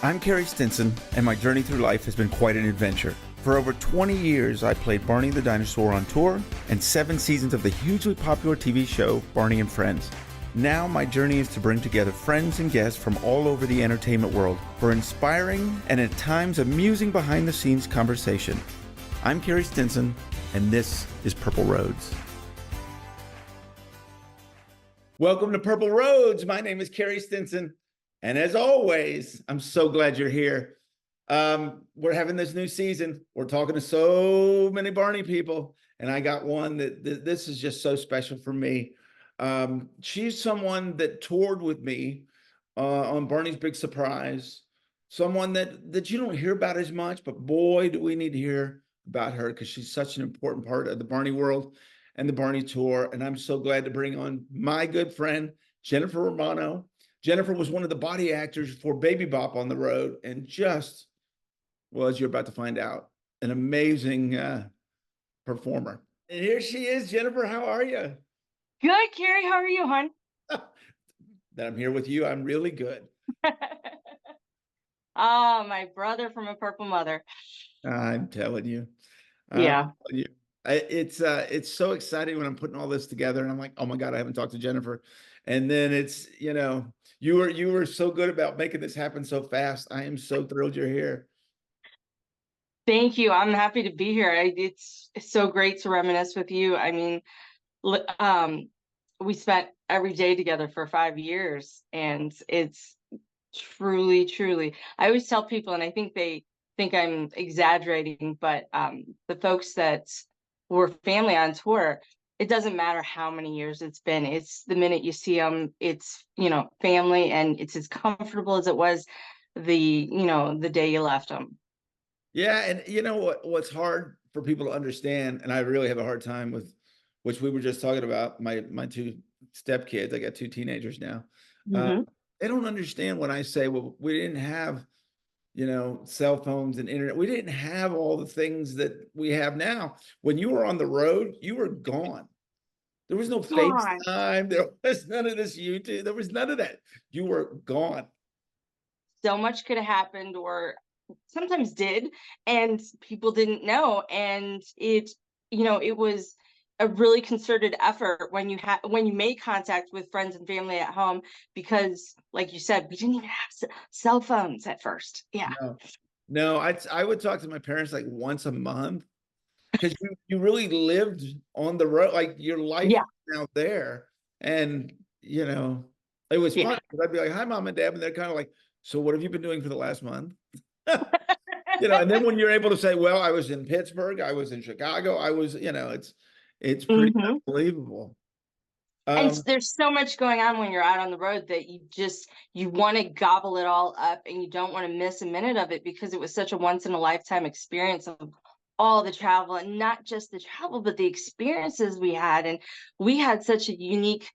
I'm Carey Stinson, and my journey through life has been quite an adventure. For over 20 years, I played Barney the dinosaur on tour and 7 seasons of the hugely popular TV show Barney and Friends. Now my journey is to bring together friends and guests from all over the entertainment world for inspiring and at times amusing behind-the-scenes conversation. I'm Carey Stinson, and this is Purple Roads. Welcome to Purple Roads. My name is Carey Stinson. And as always, I'm so glad you're here. We're having this new season. We're talking to so many Barney people, and I got one that this is just so special for me. She's someone that toured with me on Barney's Big Surprise, someone that you don't hear about as much, but boy, do we need to hear about her because she's such an important part of the Barney world and the Barney tour. And I'm so glad to bring on my good friend, Jennifer Romano. Jennifer was one of the body actors for Baby Bop on the road, and just, well, as you're about to find out, an amazing performer. And here she is. Jennifer, how are you? Good, Carey. How are you, hon? That I'm here with you. I'm really good. Ah, my brother from a purple mother. I'm telling you. Yeah. It's so exciting when I'm putting all this together, and I'm like, oh my God, I haven't talked to Jennifer. And then it's, you were so good about making this happen so fast. I am so thrilled you're here. Thank you. I'm happy to be here. It's so great to reminisce with you. I mean, we spent every day together for 5 years, and it's truly, truly. I always tell people, and I think they think I'm exaggerating, but the folks that were family on tour, it doesn't matter how many years it's been. It's the minute you see them, it's, family, and it's as comfortable as it was the day you left them. Yeah, and you know what's hard for people to understand, and I really have a hard time with, which we were just talking about, my 2 stepkids. I got 2 teenagers now. Mm-hmm. They don't understand when I say, well, we didn't have, cell phones and internet. We didn't have all the things that we have now. When you were on the road, you were gone. There was no God, FaceTime. There was none of this YouTube. There was none of that. You were gone. so much could have happened, or sometimes did, and people didn't know. And it was a really concerted effort when you made contact with friends and family at home, because like you said, we didn't even have cell phones at first. Yeah. No, I would talk to my parents like once a month because you really lived on the road, like your life Yeah. out there. And it was Yeah. fun because I'd be like, hi, mom and dad, and they're kind of like, so what have you been doing for the last month? And then when you're able to say, well, I was in Pittsburgh, I was in Chicago, I was, it's pretty Mm-hmm. unbelievable. And there's so much going on when you're out on the road that you want to gobble it all up, and you don't want to miss a minute of it, because it was such a once in a lifetime experience of all the travel, and not just the travel, but the experiences we had. And we had such a unique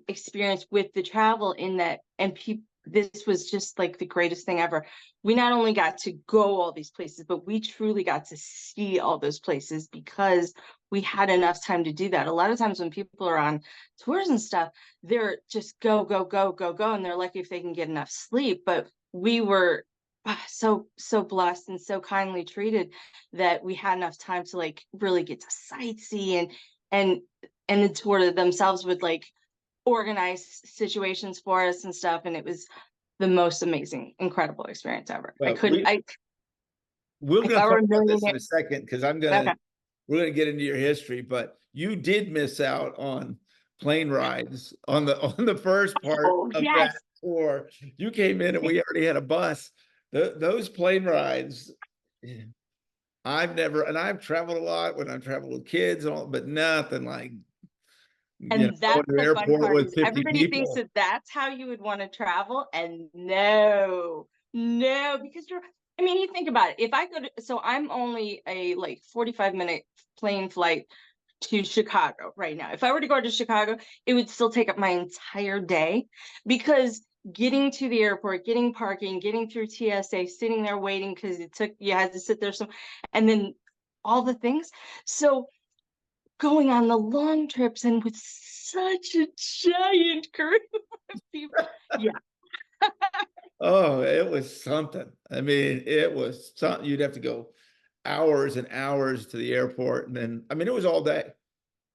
experience with the travel, in that, and this was just like the greatest thing ever. We not only got to go all these places, but we truly got to see all those places because we had enough time to do that. A lot of times when people are on tours and stuff, they're just go, go, go, go, go, and they're lucky if they can get enough sleep. But we were so blessed and so kindly treated that we had enough time to like really get to sightsee, and the tour themselves would like organize situations for us and stuff, and it was the most amazing, incredible experience ever. Well, we're If going I to were talk a about this in millionaire. a second because Okay. we're going to get into your history, but you did miss out on plane rides on the first part Oh of that yes. tour. You came in and we already had a bus. Those plane rides, I've traveled a lot when I've traveled with kids and all, but nothing like, And going that's to the the fun airport part, with is 50 everybody thinks people. that that's how you would want to travel. And no, because you think about it. If I go to, so I'm only a like 45-minute plane flight to Chicago right now. If I were to go to Chicago, it would still take up my entire day, because getting to the airport, getting parking, getting through TSA, sitting there waiting because you had to sit there and then all the things. So going on the long trips, and with such a giant group of people. Yeah. Oh, it was something. I mean, it was something. You'd have to go hours and hours to the airport. And then, I mean, it was all day.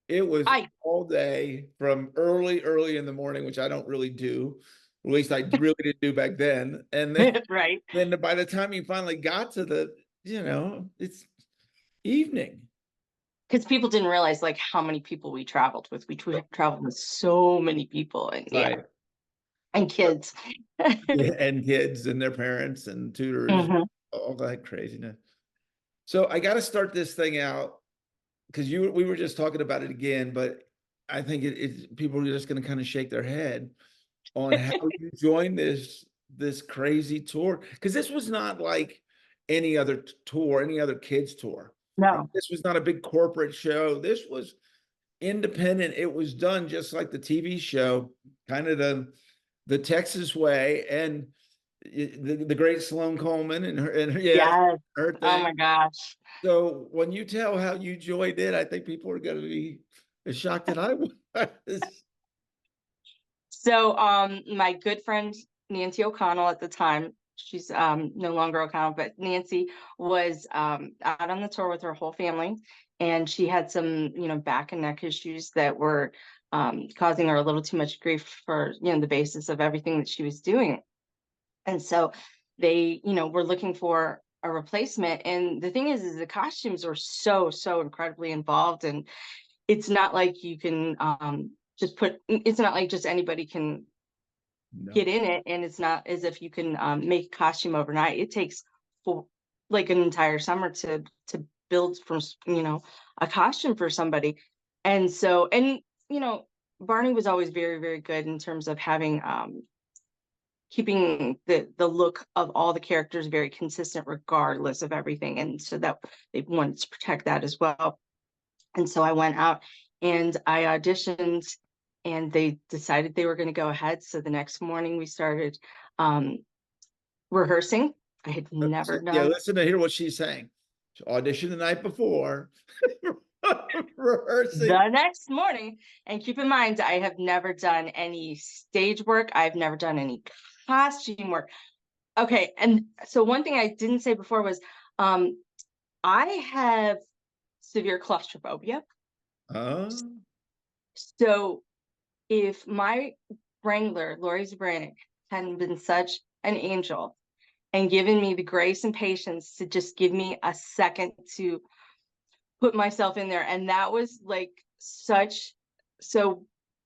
It was I all day from early in the morning, which I don't really do. At least I really didn't do back then. And then, right. then by the time you finally got to it's evening. Because people didn't realize like how many people we traveled with. We traveled with so many people, and yeah, Right. and kids. And kids and their parents and tutors, Mhm. all that craziness. So I got to start this thing out because we were just talking about it again, but I think people are just going to kind of shake their head on how you joined this crazy tour, because this was not like any other tour, any other kids tour. No, This was not a big corporate show. This was independent. It was done just like the TV show, kind of the Texas way, and the great Sloane Coleman yeah, yes. her Oh thing. my gosh. So when you tell how you joined it, I think people are going to be as shocked that I was. So, my good friend Nancy O'Connell at the time, she's no longer O'Connell, but Nancy was out on the tour with her whole family, and she had some, back and neck issues that were causing her a little too much grief for, the basis of everything that she was doing. And so they, were looking for a replacement. And the thing is the costumes were so, so incredibly involved, and it's not like you can it's not like just anybody can No, get in it, and it's not as if you can make a costume overnight. It takes for like an entire summer to build from a costume for somebody. And so, and Barney was always very, very good in terms of having keeping the look of all the characters very consistent regardless of everything, and so that they wanted to protect that as well. And so I went out and I auditioned, and they decided they were going to go ahead. So the next morning we started um, rehearsing. I had never yeah, done listen to hear what she's saying. She auditioned the night before, rehearsing. the next morning. And keep in mind, I have never done any stage work. I've never done any costume work. Okay. And so one thing I didn't say before was I have severe claustrophobia. Uh, So if my wrangler, Lori Zabranik, hadn't been such an angel and given me the grace and patience to just give me a second to put myself in there. And that was like so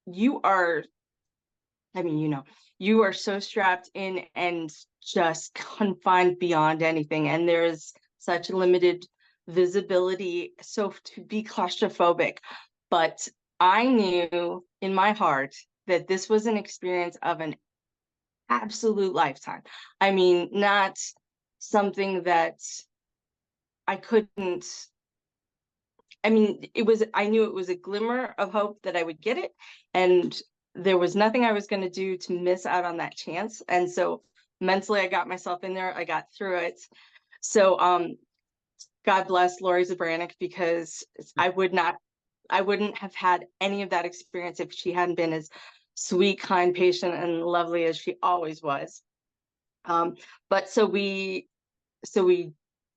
you are, I mean, you are so strapped in and just confined beyond anything. And there is such limited visibility. So to be claustrophobic, but I knew in my heart that this was an experience of an absolute lifetime. I mean, not something that I couldn't, I mean, I knew it was a glimmer of hope that I would get it. And there was nothing I was going to do to miss out on that chance. And so mentally, I got myself in there. I got through it. So, God bless Lori Zabranik, because I wouldn't have had any of that experience if she hadn't been as sweet, kind, patient, and lovely as she always was. But so we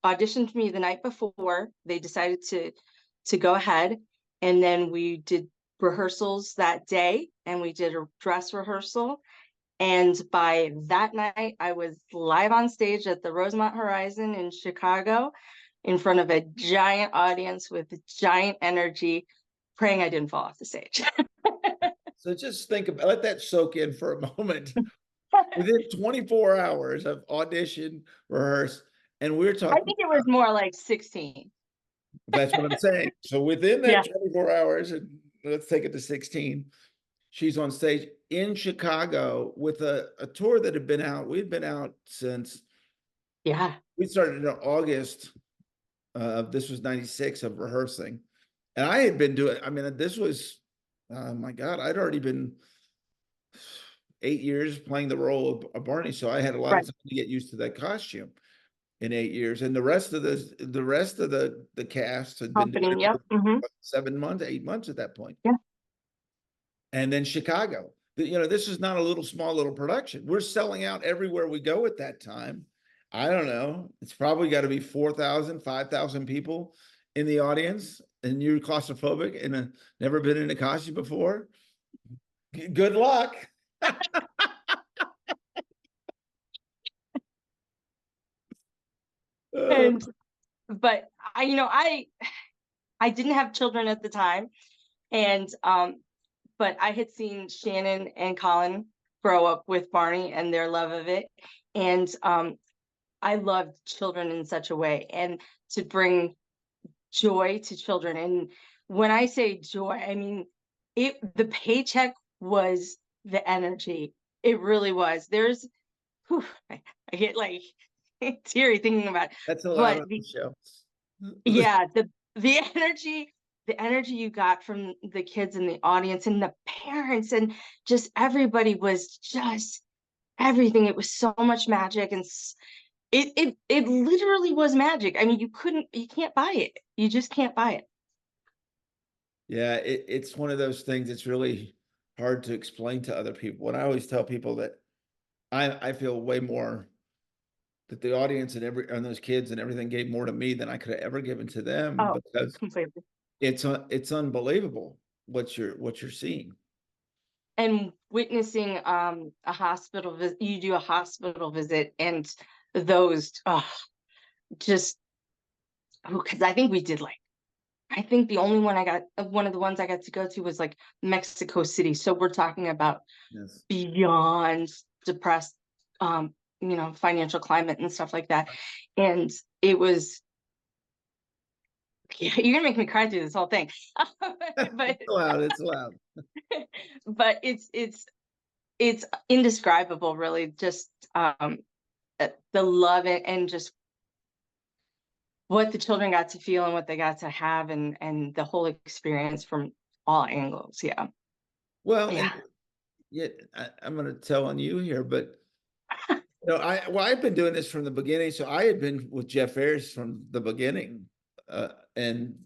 auditioned me the night before. They decided to go ahead, and then we did rehearsals that day, and we did a dress rehearsal. And by that night, I was live on stage at the Rosemont Horizon in Chicago in front of a giant audience with giant energy, praying I didn't fall off the stage. so just think about, let that soak in for a moment. Within 24 hours of audition, rehearse, and we're I talking think it was more like 16. that's what I'm saying. So within Yeah. that 24 hours, and let's take it to 16, she's on stage in Chicago with a tour that had been out. We'd been out since Yeah. we started in August. This was 96 of rehearsing. And I had been doing, I mean, this was, oh my God, I'd already been 8 years playing the role of Barney. So I had a lot of Right. time to get used to that costume in 8 years. And the rest of the cast had been doing Company. it Yep. for 7 months, 8 months at that point. Yeah. And then Chicago. This is not a small little production. We're selling out everywhere we go at that time. I don't know. It's probably got to be 4,000, 5,000 people in the audience, and you're claustrophobic and never been in a costume before. Good luck. And but I didn't have children at the time, and but I had seen Shannon and Colin grow up with Barney and their love of it, and I loved children in such a way, and to bring joy to children. And when I say joy, I mean the paycheck was the energy. It really was. Whew, I get like teary thinking about it. That's allowed But on the show. yeah, the energy you got from the kids in the audience and the parents and just everybody was just everything. It was so much magic, and it literally was magic. I mean, you can't buy it. You just can't buy it. Yeah, it's one of those things that's really hard to explain to other people. And I always tell people that I feel way more that the audience and those kids and everything gave more to me than I could have ever given to them, Oh, because completely. it's unbelievable what you're seeing. And witnessing a hospital visit, you do a hospital visit, and those just because I think we did like I think the only one of the ones I got to go to was like Mexico City. So we're talking about Yes. beyond depressed, financial climate and stuff like that. And it was, yeah, you're gonna make me cry through this whole thing. But It's allowed. It's allowed. but it's indescribable, really. Just the love and just what the children got to feel and what they got to have, and the whole experience from all angles. Yeah. Well, Yeah. and yet I'm going to tell on you here, but I've been doing this from the beginning. So I had been with Jeff Ayres from the beginning, and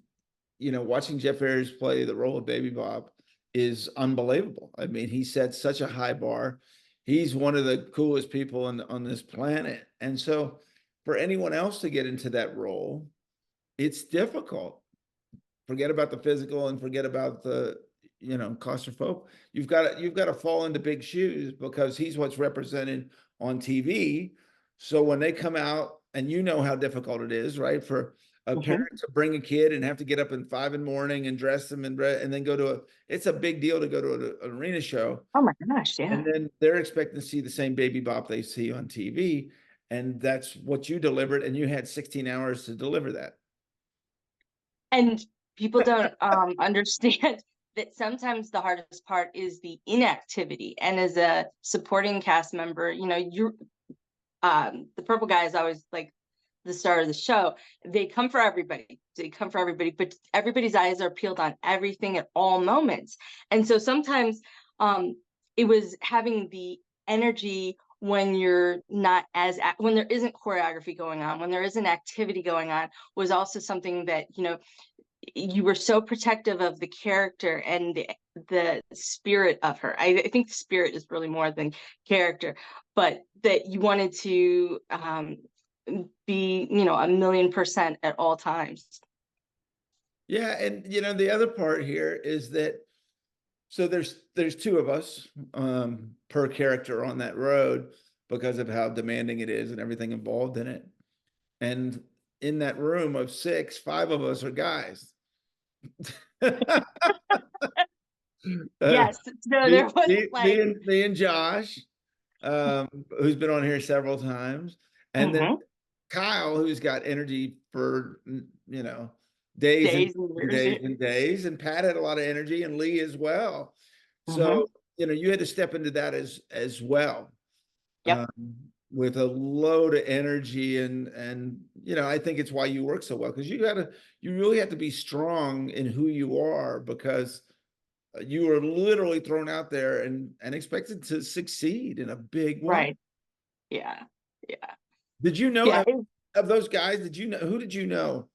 watching Jeff Ayres play the role of Baby Bop is unbelievable. I mean, he set such a high bar. He's one of the coolest people on this planet, and so for anyone else to get into that role, it's difficult. Forget about the physical and forget about the claustrophobic. You've got to fall into big shoes because he's what's represented on TV. So when they come out, and how difficult it is, right, for a Mhm. parent to bring a kid and have to get up at 5 in the morning and dress them and then go to it's a big deal to go to an arena show. Oh my gosh, And yeah. then they're expecting to see the same Baby Bop they see on TV. And that's what you delivered. And you had 16 hours to deliver that. And people don't understand that sometimes the hardest part is the inactivity. And as a supporting cast member, you're the purple guy is always like the star of the show. They come for everybody. But everybody's eyes are peeled on everything at all moments. And so sometimes it was having the energy when you're not when there isn't choreography going on, when there isn't activity going on, was also something that you were so protective of the character and the spirit of her. I think the spirit is really more than character, but that you wanted to be, 1,000,000% at all times. Yeah, and the other part here is that so there's two of us per character on that road because of how demanding it is and everything involved in it. And in that room of 6, 5 of us are guys. Yes, so there wasn't like me and Josh, who's been on here several times, and then mhm, Kyle, who's got energy for days and days and years. days and days, and Pat had a lot of energy, and Lee as well. Mhm. So you had to step into that as well, Yep. with a load of energy, and I think it's why you work so well, because you really have to be strong in who you are, because you are literally thrown out there and expected to succeed in a big way. Right. Yeah. Yeah. Did you know Yeah. of those guys? Who did you know?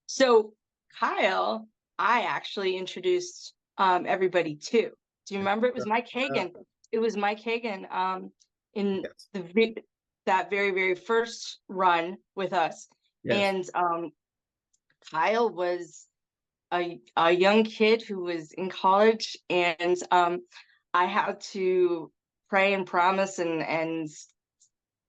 So Kyle, I actually introduced everybody to. Do you remember? It was Mike Hagan. It was Mike Hagan in Yes. that very, very first run with us. Yes. And Kyle was a young kid who was in college, and I had to pray and promise and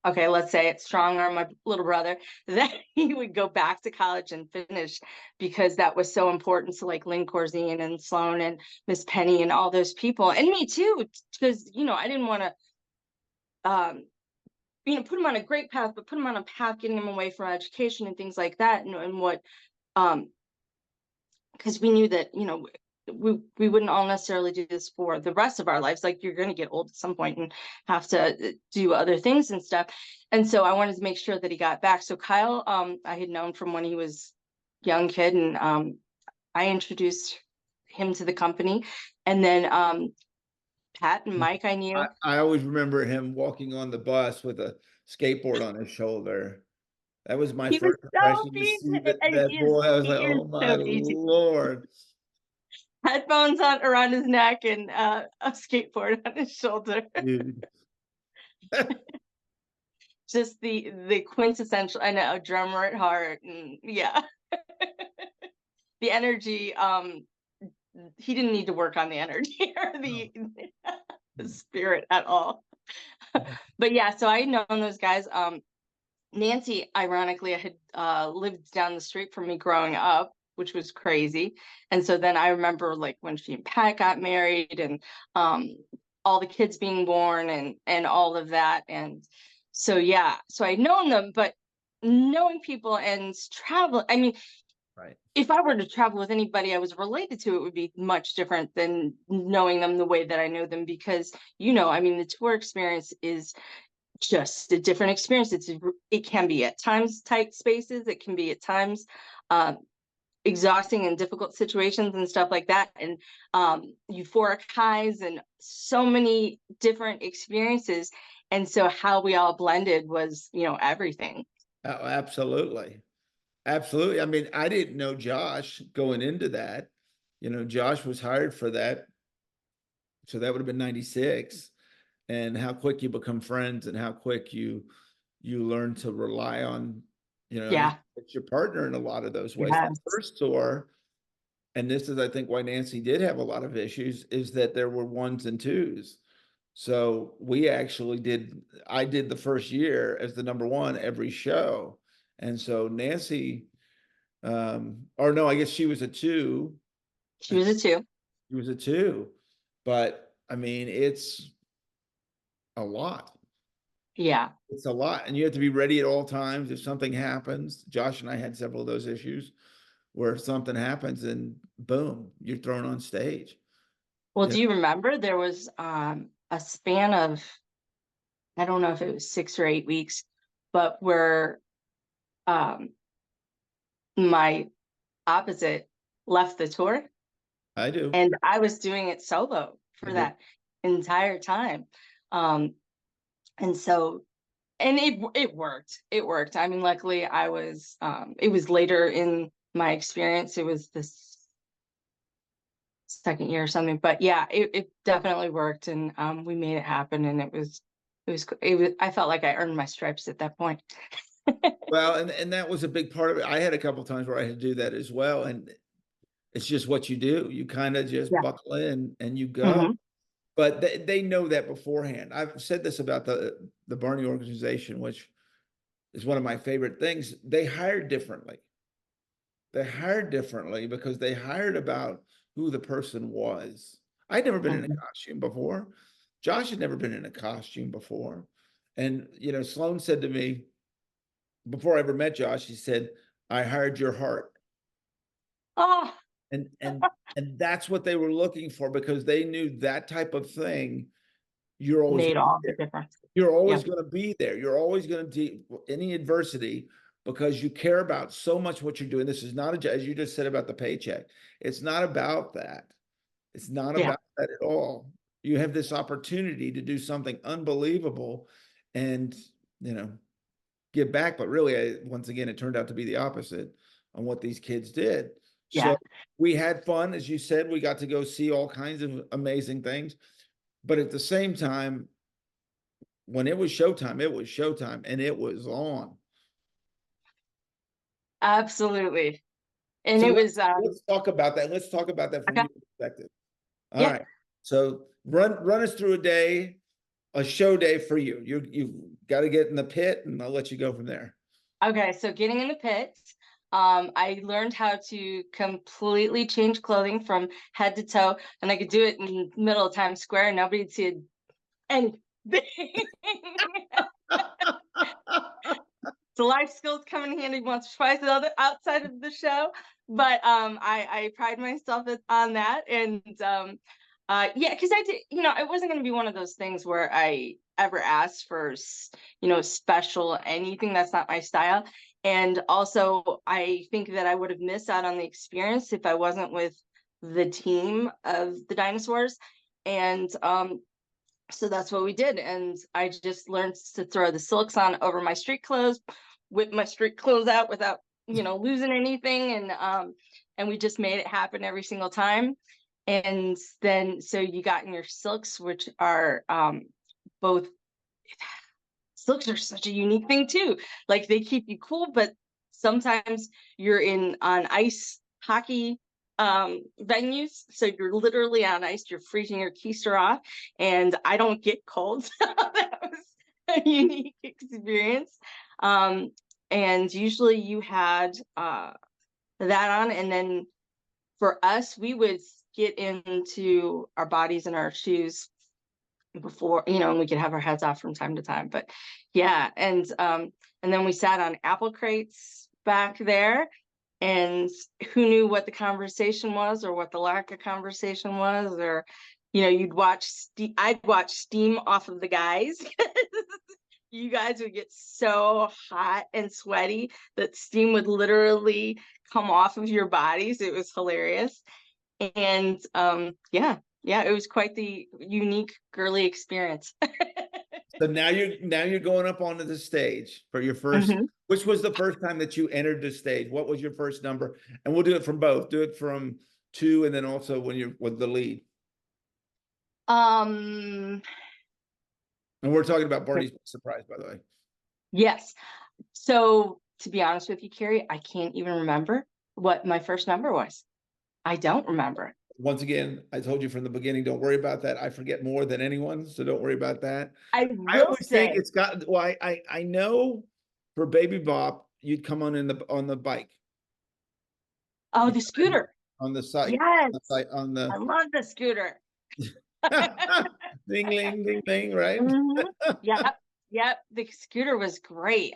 okay, let's say it, strong arm my little brother that he would go back to college and finish, because that was so important to like Lynn Corzine and Sloan and Miss Penny and all those people, and me too, because I didn't want to put him on a great path, but put him on a path getting him away from education and things like that, and what because we knew that we wouldn't all necessarily do this for the rest of our lives. Like, you're going to get old at some point and have to do other things and stuff. And so I wanted to make sure that he got back. So Kyle, I had known from when he was a young kid, and I introduced him to the company. And then Pat and Mike, I knew. I always remember him walking on the bus with a skateboard on his shoulder. That was my He was first so impression to see easy, and that boy. I was he like, is oh my so easy. Lord. Headphones on around his neck and a skateboard on his shoulder. Dude. Just the quintessential, I know, drummer at heart, and yeah. The energy, he didn't need to work on the energy or the spirit at all. But yeah, so I had known those guys. Nancy, ironically, I had lived down the street from me growing up, which was crazy. And so then I remember like when she and Pat got married, and all the kids being born, and all of that. And so yeah, so I'd known them, but knowing people and travel, I mean, Right. if I were to travel with anybody I was related to, it would be much different than knowing them the way that I know them, because I mean, the tour experience is just a different experience. It can be at times tight spaces, it can be at times exhausting and difficult situations and stuff like that, and euphoric highs and so many different experiences. And so how we all blended was everything. Oh, absolutely. Absolutely. I mean, I didn't know Josh going into that. Josh was hired for that. So that would have been 96. And how quick you become friends and how quick you learn to rely on, Yeah. it's your partner in a lot of those ways. The Yes. first tour, and this is, I think, why Nancy did have a lot of issues, is that there were ones and twos. So I did the first year as the number one every show. And so Nancy, or no, I guess she was a two. She was a two. She was a two. But I mean, it's a lot. Yeah. It's a lot. And you have to be ready at all times if something happens. Josh and I had several of those issues where something happens and boom, you're thrown on stage. Well, do you remember there was a span of, I don't know if it was 6 or 8 weeks, but where um my opposite left the tour, I do. and I was doing it solo I for do. that entire time. And so, and it worked. It worked. I mean, luckily I was it was later in my experience. It was this second year or something, but yeah, it definitely worked, and we made it happen, and it was I felt like I earned my stripes at that point. Well, and that was a big part of it. I had a couple of times where I had to do that as well. And it's just what you do. You kind of just Yeah. buckle in and you go. Hmm. But they know that beforehand. I've said this about the Berney Organization, which is one of my favorite things. They hired differently. They hired differently because they hired about who the person was. I'd never been in a Hmm. costume before. Josh had never been in a costume before. And, Sloan said to me, before I ever met Josh, he said, I hired your heart. Oh, And and that's what they were looking for, because they knew that type of thing, you're always made going to be all the there. difference. You're always Yep. going to be there. You're always going to do any adversity because you care about so much what you're doing. This is not as you just said about the paycheck. It's not about that. It's not Yeah. about that at all. You have this opportunity to do something unbelievable and, you know, give back. But really, once again, it turned out to be the opposite on what these kids did. Yeah. So we had fun, as you said, we got to go see all kinds of amazing things. But at the same time, when it was showtime and it was on. Absolutely. And So it was let's talk about that. Let's talk about that from okay. your perspective. All Yeah. right. So run us through a show day for you. You've got to get in the pit, and I'll let you go from there. Okay, so getting in the pit, I learned how to completely change clothing from head to toe, and I could do it in the middle of Times Square, and nobody'd see anything. So life skills come in handy once or twice outside of the show, but I pride myself on that, and yeah, because I did, it wasn't going to be one of those things where I ever asked for special anything. That's not my style. And also I think that I would have missed out on the experience if I wasn't with the team of the dinosaurs. And so that's what we did, and I just learned to throw the silks on over my street clothes, whip my street clothes out without losing anything, and we just made it happen every single time. And then so you got in your silks, which are both silks are such a unique thing too. Like they keep you cool, but sometimes you're in on ice hockey venues, so you're literally on ice, you're freezing your keister off, and I don't get cold. So that was a unique experience. And usually you had that on, and then for us we would get into our bodies and our shoes before, and we could have our heads off from time to time. But yeah, and then we sat on apple crates back there, and who knew what the conversation was or what the lack of conversation was, or I'd watch steam off of the guys. You guys would get so hot and sweaty that steam would literally come off of your bodies. It was hilarious. And yeah, it was quite the unique girly experience. So now you're going up onto the stage for your first. Mhm. Which was the first time that you entered the stage? What was your first number? And we'll do it from both. Do it from two, and then also when you're with the lead. Um, And we're talking about Barney's Surprise, by the way. yes. So to be honest with you, Carey, I can't even remember what my first number was. I don't remember. Once again, I told you from the beginning, don't worry about that. I forget more than anyone, so don't worry about that. I I will always think say, it's got. Well, I know for Baby Bop, you'd come on on the bike. oh, You the scooter. on the site. Yes, On the I love the scooter. ding, ding, ding, ding, right? Mhm. Yep. The scooter was great.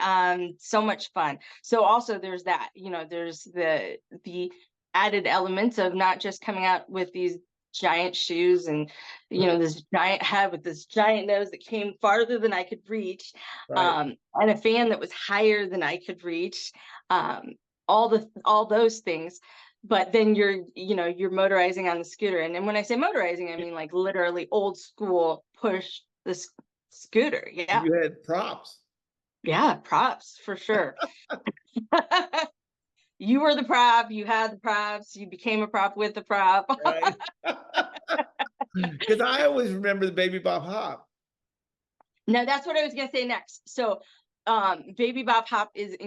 So much fun. So also there's that, there's the added elements of not just coming out with these giant shoes and this giant head with this giant nose that came farther than I could reach, Right. and a fan that was higher than I could reach, all those things. But then you're motorizing on the scooter, and when I say motorizing, I mean like literally old school push the scooter. Yeah. You had props. Yeah, props for sure. You were the prop, you had the props, you became a prop with the prop. Right. Because I always remember the Baby Bop Hop. No, that's what I was gonna say next. So Baby Bop Hop is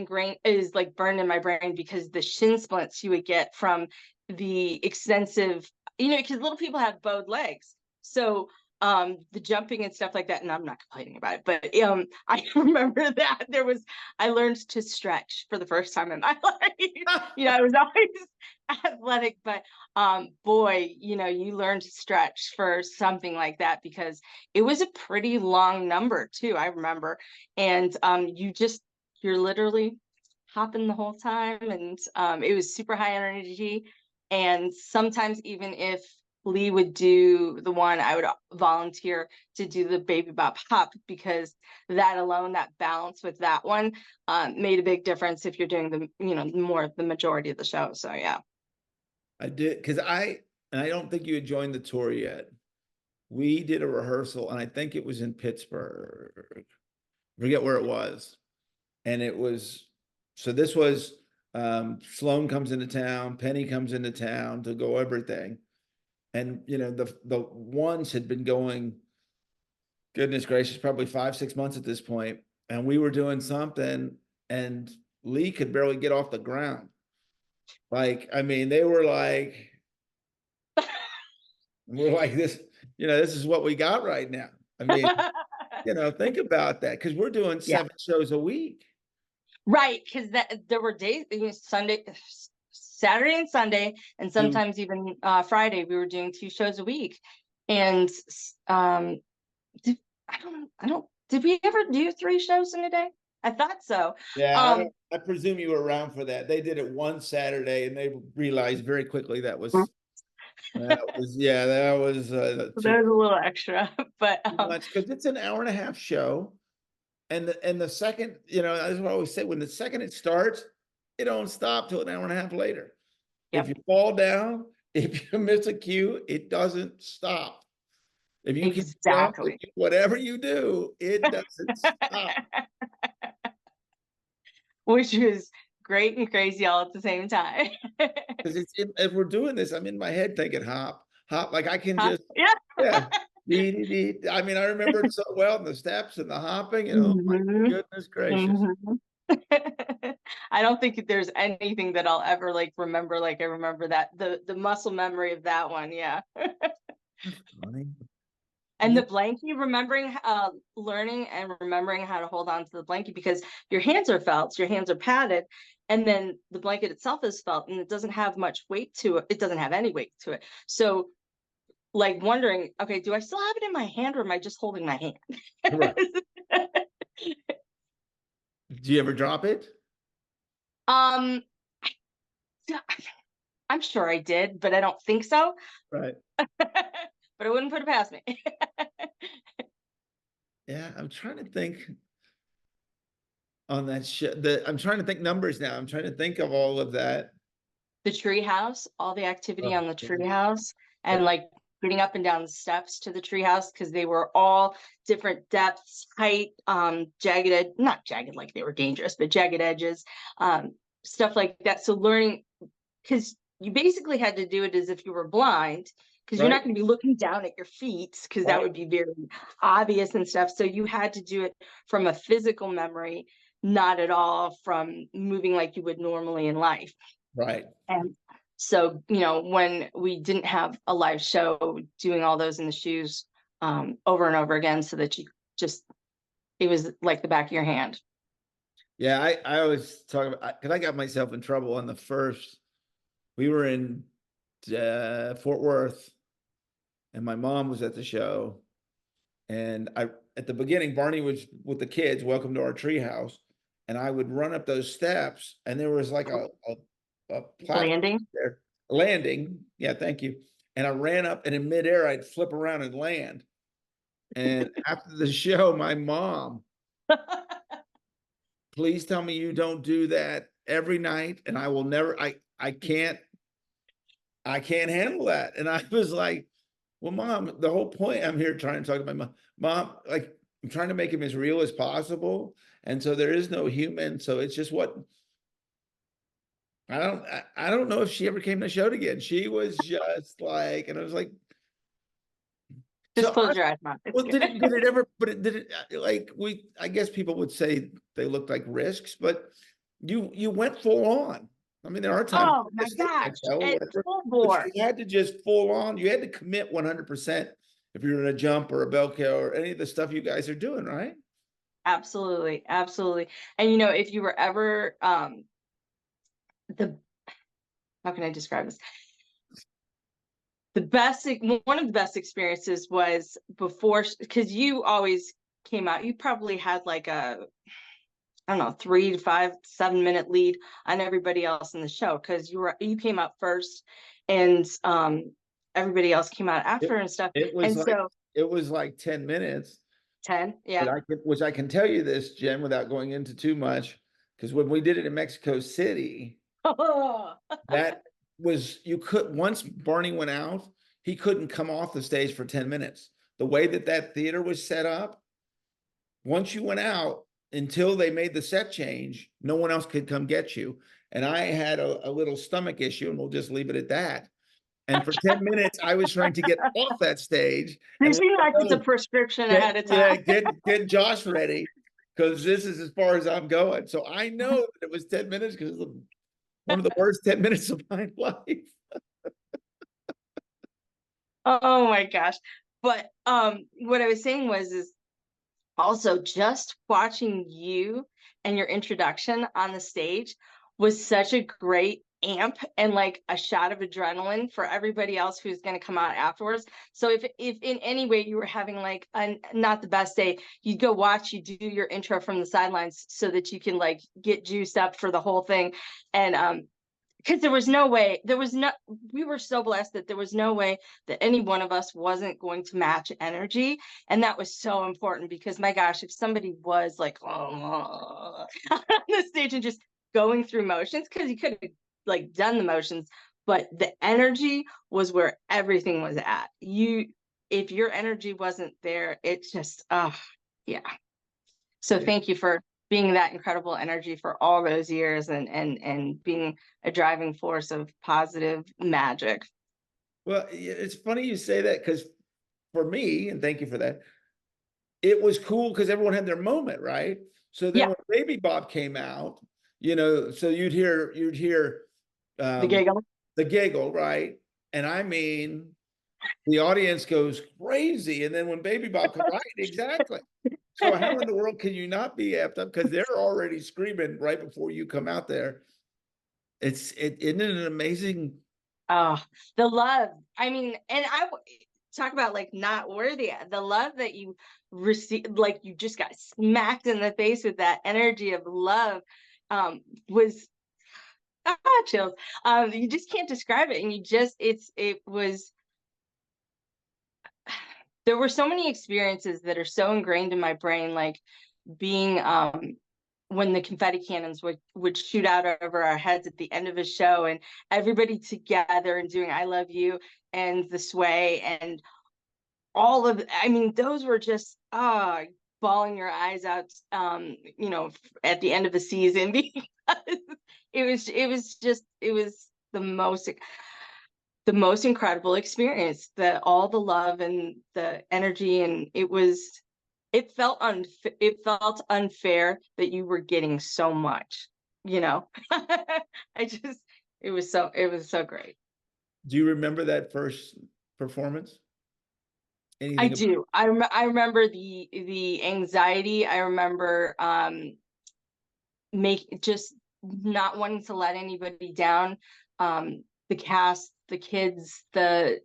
like burned in my brain because the shin splints you would get from the extensive, because little people have bowed legs. So the jumping and stuff like that, and I'm not complaining about it, but I remember that I learned to stretch for the first time in my life. I was always athletic, but boy, you learn to stretch for something like that because it was a pretty long number too, I remember. And you're literally hopping the whole time, and it was super high energy. And sometimes even if Lee would do the one, I would volunteer to do the Baby Bop Hop, because that alone, that balance with that one, made a big difference if you're doing the majority of the show. So yeah. I did, because and I don't think you had joined the tour yet. We did a rehearsal, and I think it was in Pittsburgh. I forget where it was. And it was, so this was Sloan comes into town, Penny comes into town to go everything. And the ones had been going, goodness gracious, probably 5-6 months at this point. And we were doing something and Lee could barely get off the ground. Like, I mean, they were like, we're like this is what we got right now. I mean, think about that, because we're doing Yeah. 7 shows a week. Right, because there were days, Sunday, Saturday and Sunday, and sometimes even Friday, we were doing 2 shows a week. And I don't did we ever do 3 shows in a day? I thought so. Yeah, I presume you were around for that. They did it one Saturday and they realized very quickly that was that was There's a little extra, but much, because it's an hour and a half show. And the second, that's what I always say, when the second it starts, it don't stop till an hour and a half later. Yep. If you fall down, if you miss a cue, it doesn't stop. If you exactly keep whatever you do, it doesn't stop. Which was great and crazy all at the same time. Because if we're doing this, I'm in my head thinking hop, like I can just yeah. I mean, I remember it so well, and the steps and the hopping, and oh my goodness gracious. I don't think there's anything that I'll ever remember like I remember that the muscle memory of that one. Yeah. That's funny. And the blankie, remembering learning and remembering how to hold on to the blankie, because your hands are felt, your hands are padded, and then the blanket itself is felt, and it doesn't have much weight to it. It doesn't have any weight to it. So wondering, okay, do I still have it in my hand, or am I just holding my hand? Right. Do you ever drop it? I'm sure I did, but I don't think so. Right. But I wouldn't put it past me. Yeah, I'm trying to think on that shit. I'm trying to think numbers now. I'm trying to think of all of that. The tree house, all the activity on the tree house, and getting up and down the steps to the tree house, because they were all different depths, height, jagged, not jagged like they were dangerous, but jagged edges, stuff like that. So learning, because you basically had to do it as if you were blind, because you're not going to be looking down at your feet, because that would be very obvious and stuff. So you had to do it from a physical memory, not at all from moving like you would normally in life. Right. And so, when we didn't have a live show, doing all those in the shoes over and over again, so that it was like the back of your hand. Yeah, I always talk about, because I got myself in trouble on the first. We were in Fort Worth, and my mom was at the show, and at the beginning, Barney was with the kids, welcome to our treehouse, and I would run up those steps, and there was like a landing. Yeah, thank you. And I ran up, and in midair, I'd flip around and land. And after the show, my mom, please tell me you don't do that every night, and I will never. I can't handle that. And I was like, well, Mom, the whole point, I'm here trying to talk to my mom, I'm trying to make him as real as possible. And so there is no human. So it's just what, I don't know if she ever came to the show again. She was just like, and I was like, just close your eyes, Mom. Well, did it ever, but did it, I guess people would say they looked like risks, but you went full on. I mean, there are times. Oh my gosh. Full bore. You had to just full on, you had to commit 100% if you're in a jump or a Belko or any of the stuff you guys are doing, right? Absolutely. Absolutely. And if you were ever how can I describe this? One of the best experiences was before, because you always came out, you probably had I don't know, 3 to 5, 7 minute lead on everybody else in the show, because you came out first, and everybody else came out after and stuff. It was like 10 minutes. 10, yeah. Which I can tell you this, Jen, without going into too much, because when we did it in Mexico City, that was, once Barney went out, he couldn't come off the stage for 10 minutes. The way that theater was set up, once you went out, until they made the set change, no one else could come get you. And I had a little stomach issue, and we'll just leave it at that. And for 10 minutes, I was trying to get off that stage. You And seem like it's a prescription ahead of time. get Josh ready, because this is as far as I'm going. So I know that it was 10 minutes because of one of the worst 10 minutes of my life. Oh my gosh. But what I was saying is also just watching you and your introduction on the stage was such a great amp and like a shot of adrenaline for everybody else who's going to come out afterwards. So if in any way you were having like not the best day, you'd go watch you do your intro from the sidelines so that you can like get juiced up for the whole thing. And because we were so blessed that there was no way that any one of us wasn't going to match energy. And that was so important, because my gosh, if somebody was like on the stage and just going through motions, because you could have like done the motions, but the energy was where everything was at. If your energy wasn't there, it just, yeah. So thank you for being that incredible energy for all those years, and being a driving force of positive magic. Well, it's funny you say that, because for me, and thank you for that, it was cool because everyone had their moment, right? So then when Baby Bop came out, so you'd hear The giggle, right? And I mean, the audience goes crazy. And then when Baby Bop comes, right, exactly. So how in the world can you not be amped up? Because they're already screaming right before you come out there. Isn't it an amazing? Oh, the love. I mean, and I talk about like not worthy. The love that you received, like you just got smacked in the face with that energy of love, was chills. You just can't describe it, and it was. There were so many experiences that are so ingrained in my brain, like being when the confetti cannons would shoot out over our heads at the end of a show, and everybody together and doing I Love You and the sway and all of, I mean, those were just bawling your eyes out, at the end of the season, because it was the most incredible experience, all the love and the energy, and it felt unfair that you were getting so much, it was so great. Do you remember that first performance? I do. I remember the anxiety. I remember just not wanting to let anybody down. The cast, the kids, the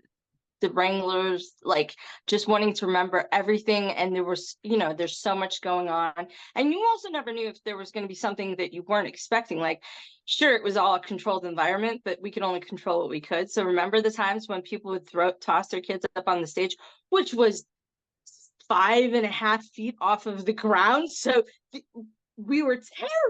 Wranglers, like just wanting to remember everything. And there was, there's so much going on. And you also never knew if there was going to be something that you weren't expecting. Like, sure, it was all a controlled environment, but we could only control what we could. So remember the times when people would toss their kids up on the stage, which was 5.5 feet off of the ground. So we were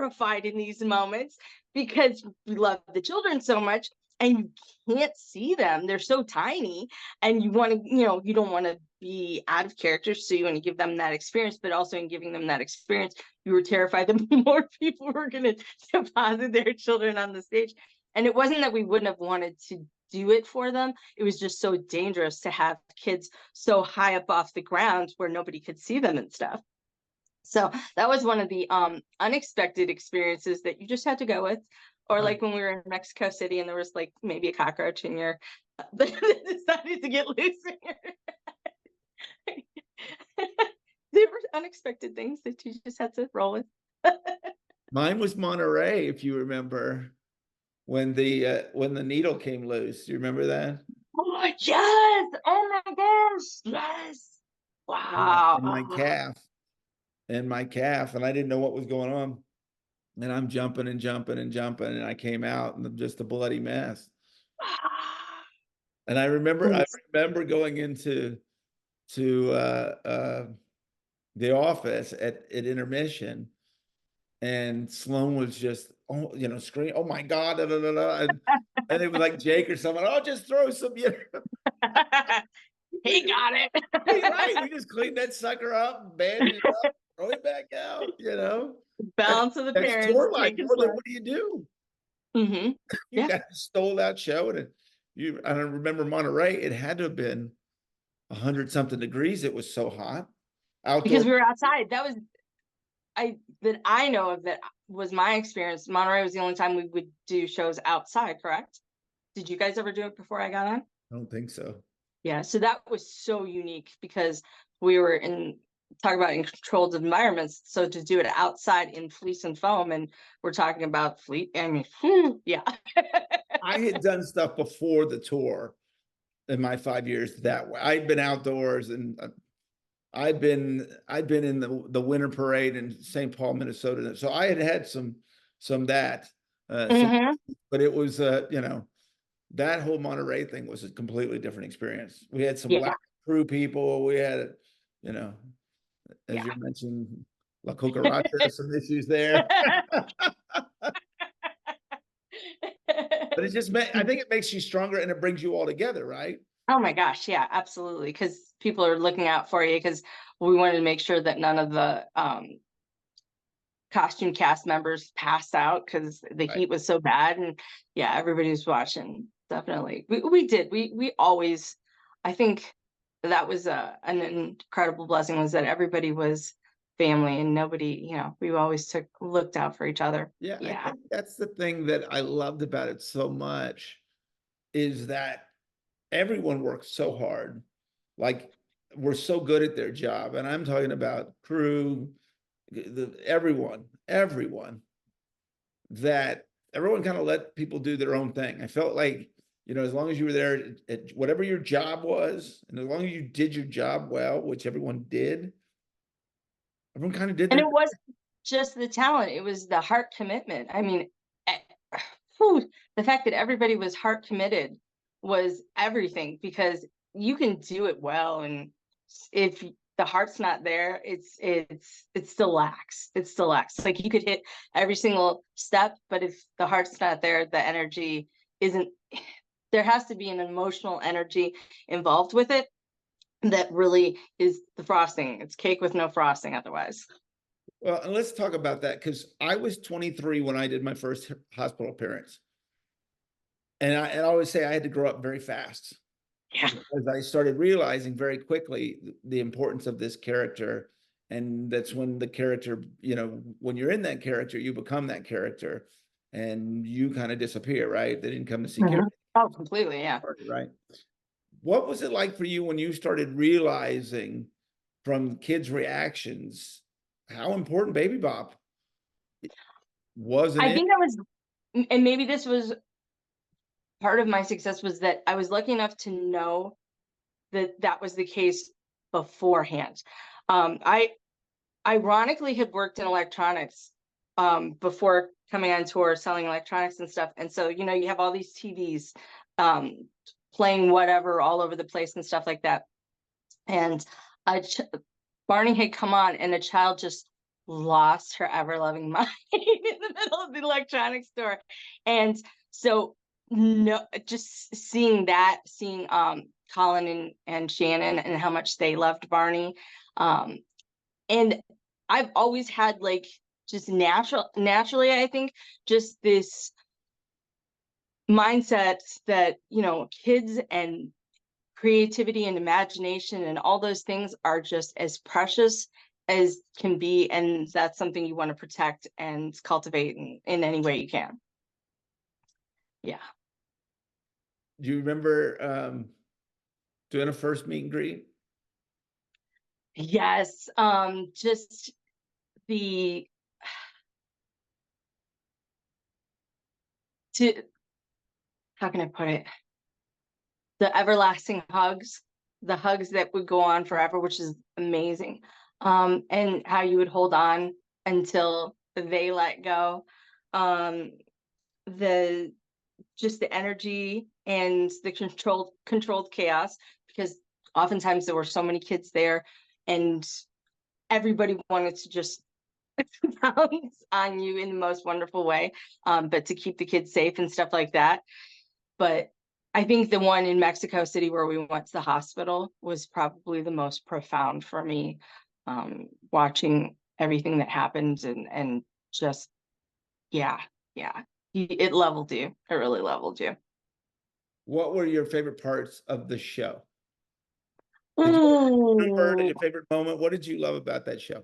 terrified in these moments because we love the children so much, and you can't see them. They're so tiny, and you want to, you don't want to be out of character. So you want to give them that experience, but also in giving them that experience, you were terrified that more people were going to deposit their children on the stage. And it wasn't that we wouldn't have wanted to do it for them. It was just so dangerous to have kids so high up off the ground where nobody could see them and stuff. So that was one of the unexpected experiences that you just had to go with. Or like when we were in Mexico City and there was like maybe a cockroach in your that decided to get loose in your They were unexpected things that you just had to roll with. Mine was Monterey, if you remember, when the needle came loose. You remember that? Oh yes! Oh my gosh! Yes! Wow! And my calf, and I didn't know what was going on. And I'm jumping and jumping and jumping, and I came out and just a bloody mess. And I remember going into the office at intermission, and Sloan was just screaming, "Oh my God!" Da, da, da, da. And it was like Jake or someone. Oh, just throw some. He got it. Right, he just cleaned that sucker up, bandaged it up, throw it back out. Balance of the That's parents, tour life. take us What left. do you do? Mm-hmm. You Yeah. got a sold out show, and I don't remember Monterey. It had to have been 100 something degrees. It was so hot. Because Outdoor. we were outside. That I know of, that was my experience. Monterey was the only time we would do shows outside, correct? Did you guys ever do it before I got on? I don't think so. Yeah, so that was so unique because we were talk about in controlled environments. So to do it outside in fleece and foam, and we're talking about fleet. I mean, yeah. I had done stuff before the tour in my 5 years that way. I'd been outdoors, and I'd been in the winter parade in St. Paul, Minnesota. So I had some that, Mm-hmm. but it was that whole Monterey thing was a completely different experience. We had some Yeah, black crew people. We had, as yeah. you mentioned, La Cucaracha, some issues there. But it just I think it makes you stronger, and it brings you all together, right? Oh my gosh, yeah, absolutely. Because people are looking out for you, because we wanted to make sure that none of the costume cast members passed out because the Right. heat was so bad. And yeah, everybody was watching. Definitely. We did. We always, I think that was an incredible blessing, was that everybody was family, and nobody, we always looked out for each other. Yeah, I Yeah. think that's the thing that I loved about it so much, is that everyone works so hard. Like, we're so good at their job. And I'm talking about crew, everyone, that everyone kind of let people do their own thing. I felt like, as long as you were there at whatever your job was, and as long as you did your job well, which everyone did, everyone kind of did And their. it was just the talent, it was the heart commitment. I mean, eh, whew, the fact that everybody was heart committed was everything, because you can do it well, and if the heart's not there, it still lacks. It still lacks. Like, you could hit every single step, but if the heart's not there, the energy isn't. There has to be an emotional energy involved with it that really is the frosting. It's cake with no frosting otherwise. Well, and let's talk about that, because I was 23 when I did my first hospital appearance. And I always say I had to grow up very fast. Yeah. Because I started realizing very quickly the importance of this character. And that's when the character, when you're in that character, you become that character, and you kind of disappear, right? They didn't come to see Mm-hmm. character, Oh, completely. Yeah. right? What was it like for you when you started realizing from kids' reactions how important Baby Bop was? I think that was, and maybe this was part of my success, was that I was lucky enough to know that that was the case beforehand. I ironically had worked in electronics before coming on tour, selling electronics and stuff. And so, you have all these TVs playing whatever all over the place and stuff like that. And Barney had come on, and a child just lost her ever loving mind in the middle of the electronics store. And so, no, just seeing Colin and Shannon, and how much they loved Barney. And I've always had, like, just naturally, I think, just this mindset that, kids and creativity and imagination and all those things are just as precious as can be, and that's something you want to protect and cultivate in any way you can. Yeah. Do you remember doing a first meet and greet? Yes. Just the to how can I put it? The everlasting hugs, the hugs that would go on forever, which is amazing. And how you would hold on until they let go. Um, the just the energy and the controlled chaos, because oftentimes there were so many kids there, and everybody wanted to just pounce on you in the most wonderful way, but to keep the kids safe and stuff like that. But I think the one in Mexico City where we went to the hospital was probably the most profound for me, watching everything that happened, and just, yeah, yeah. It leveled you. It really leveled you. What were your favorite parts of the show? Did you remember Ooh, your favorite moment? What did you love about that show?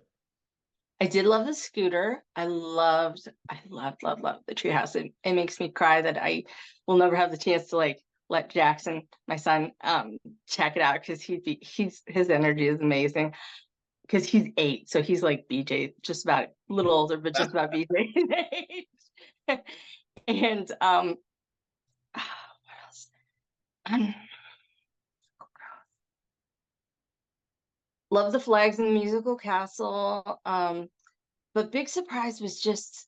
I did love the scooter. Loved the treehouse. It makes me cry that I will never have the chance to like let Jackson, my son, check it out, because his energy is amazing. Because he's 8, so he's like BJ, just about a little older, but just about BJ's age. And what else? Um, love the flags in the musical castle. But big surprise was just,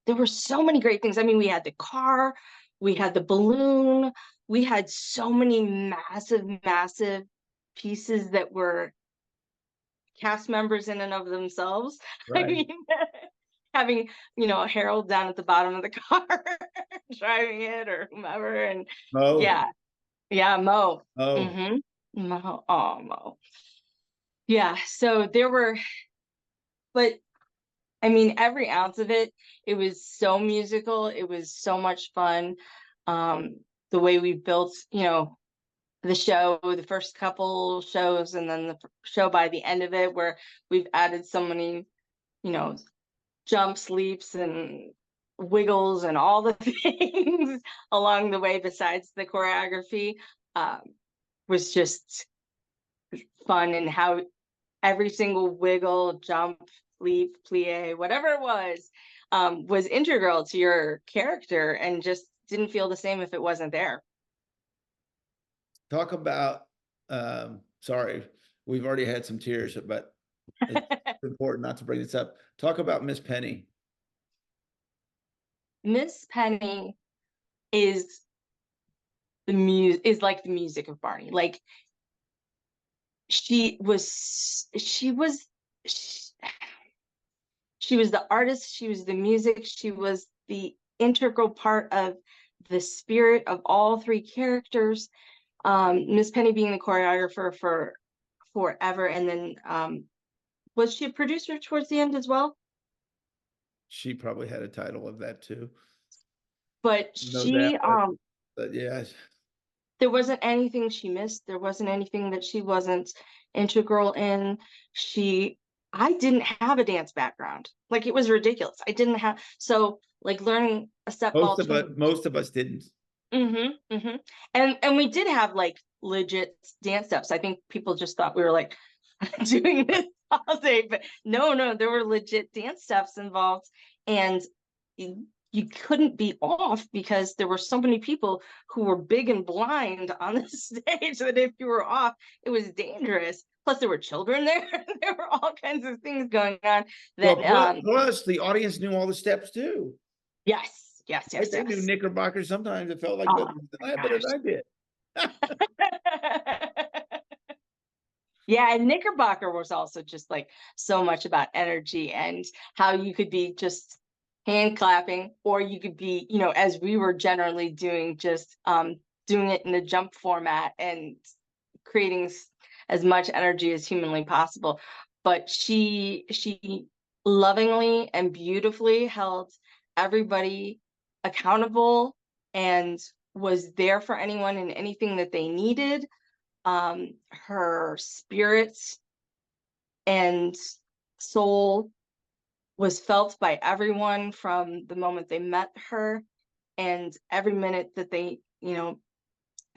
there were so many great things. I mean, we had the car, we had the balloon, we had so many massive pieces that were cast members in and of themselves. I Right. mean, having, Harold down at the bottom of the car driving it, or whomever. And Mo. yeah, yeah, Mo. Oh, Mm-hmm. Mo. Oh, Mo. Yeah. So there were, but I mean, every ounce of it, it was so musical. It was so much fun. Um, the way we built, the show, the first couple shows, and then the show by the end of it, where we've added so many, you know, jumps, leaps, and wiggles, and all the things along the way besides the choreography, um, was just fun. And how every single wiggle, jump, leap, plie, whatever it was integral to your character, and just didn't feel the same if it wasn't there. talk about, sorry, we've already had some tears, but it's important not to bring this up. Talk about Miss Penny. Miss Penny is is like the music of Barney. Like, she was she was she, she was the artist, she was the music, she was the integral part of the spirit of all three characters. Miss Penny being the choreographer for forever, and then was she a producer towards the end as well? She probably had a title of that too, But no doubt. she But yeah, there wasn't anything she missed. There wasn't anything that she wasn't integral in. She I didn't have a dance background. Like, it was ridiculous. I didn't have, so like learning a step ball twist. most of us didn't. Mm-hmm, mm-hmm. And we did have like legit dance steps. I think people just thought we were like doing this all day, but no, there were legit dance steps involved. And you couldn't be off, because there were so many people who were big and blind on the stage that if you were off, it was dangerous. Plus, there were children there. There were all kinds of things going on that, Well, plus the audience knew all the steps too. yes, yes, Right? yes, They knew yes. Knickerbocker. Sometimes it felt like Oh I my better gosh. than I did. Yeah, and Knickerbocker was also just like so much about energy, and how you could be just hand clapping, or you could be, as we were generally doing, just doing it in a jump format and creating as much energy as humanly possible. But she lovingly and beautifully held everybody accountable, and was there for anyone and anything that they needed. Her spirit and soul was felt by everyone from the moment they met her, and every minute that they,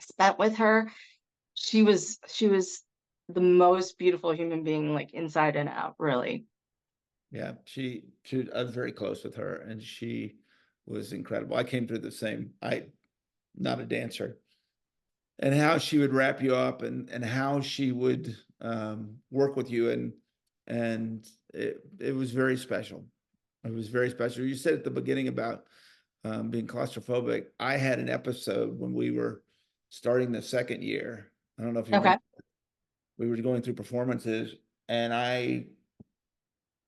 spent with her. She was the most beautiful human being, like inside and out, really. Yeah, I was very close with her, and she was incredible. I came through the same. Not a dancer, and how she would wrap you up, and how she would work with you, and it was very special. It was very special. You said at the beginning about being claustrophobic. I had an episode when we were starting the second year. I don't know if you Okay. remember. We were going through performances, and I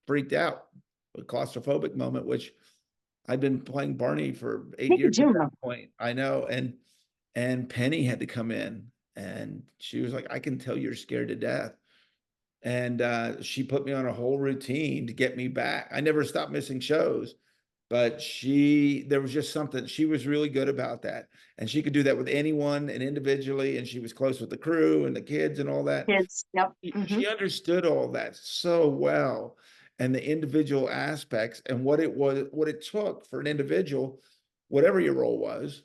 freaked out. A claustrophobic moment, which I'd been playing Barney for I 8 think I years do at that remember. point. I know, and Penny had to come in, and she was like, "I can tell you're scared to death." And she put me on a whole routine to get me back. I never stopped missing shows, but there was just something, she was really good about that. And she could do that with anyone and individually. And she was close with the crew and the kids and all that. Kids. Yep. She understood all that so well, and the individual aspects and what it took for an individual, whatever your role was,